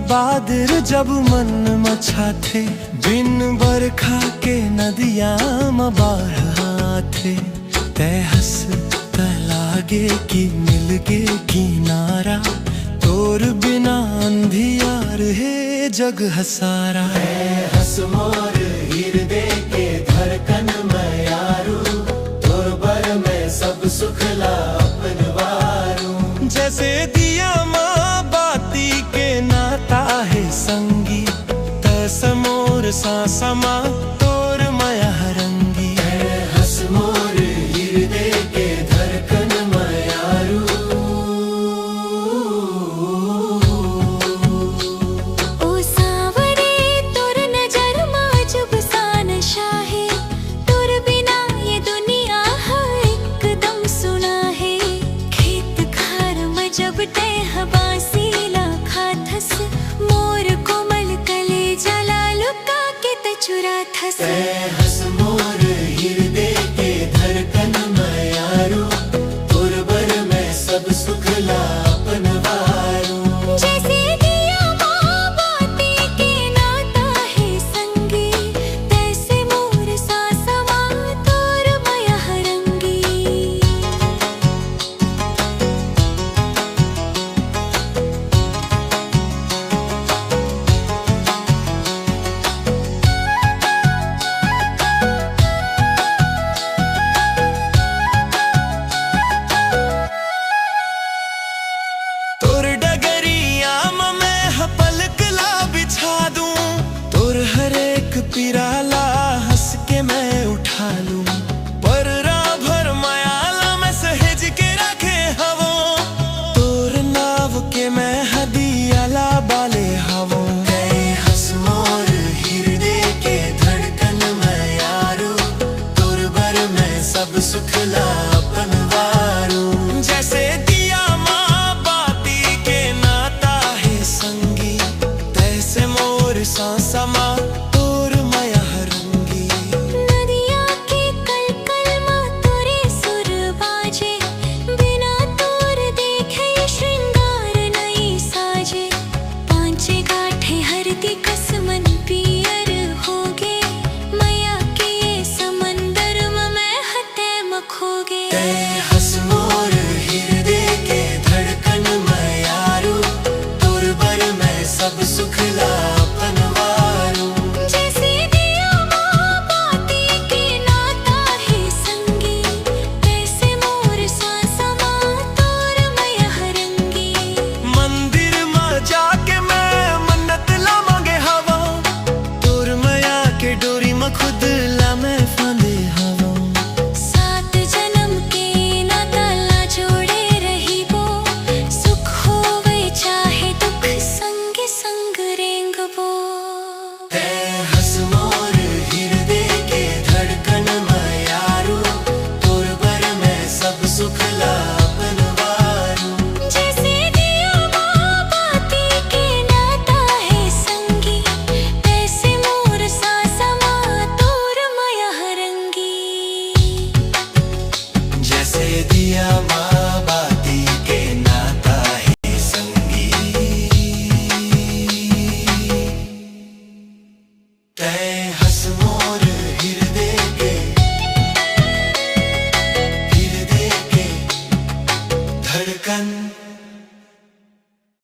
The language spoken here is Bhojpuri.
बादर जब मन मछा थे, बिन बरखा के नदियाँ मबारहा थे। तय हस लागे कि मिलगे किनारा, तोर बिना अंधियार है जग हसारा। हस मोर हृदय के धड़कन में यारू, तोर बर में सब सुखला अपनवारू। जैसे दिया माँ बाती के नाता है संगी, तैसे मोर सा समा तोर माया रंगी। हस मोर हृदय के धड़कन में यारू। ओ सावरे तोर नजर माजुब सान शाहे, तोर बिना ये दुनिया है एकदम सुना है। खेत खार में जब तय हबासीला खाथस, मोर कोमल कले जला लुका के त चुरा थस। हस मोर हृदय के धड़कन में यारू, तोर बर में सब सुखला अपनवारू। जैसे दिया माँ बाती के नाता है संगी, तैसे मोर सा समा तोर माया रंगी। तोर डगरिया मैं पलक ला बिछा दूं, तोर हर एक पिराला हंस के मैं उठा लूं। पर भर मायाला मैं सहेज के रखे हवो, तोर नाव के मैं हदियाला बाले हवो। हस मोर हृदय के धड़कन में यारू, तोर बर में सब सुखला अपनवारू। जैसे दिया माँ बाती के नाता है संगी, तैसे मोर सा समा तोर माया रंगी। नदिया के कलकल माँ तोरे सुर बाजे, बिना तोर देखे श्रृंगार नहीं साजे। पांचे गाठे हरदी कसमन पियर होगे, मैया के ये समंदर में मैं हते मखोगे। हस मोर हृदय के धड़कन में यारू, तोर बर में सब सुखला अपनवारू। जैसे दिया माँ बाती के नाता है संगी, तैसे मोर सा समा तोर माया रंगी। मंदिर में जाके मैं मन्नत ला मांगे हवा, तोर माया के डोरी में खुद ला मैं फांदे हवा। 7 जन्म के नाता ला जोड़े रही वो, सुख होवे चाहे दुख संगे संग रेंगबो। हस मोर हृदय के धड़कन में यारू, तोर बर में सब सुखला अपनवारू। जैसे दिया माँ बाती के नाता है संगी, तैसे मोर सा समा तोर माया रंगी। जैसे दिया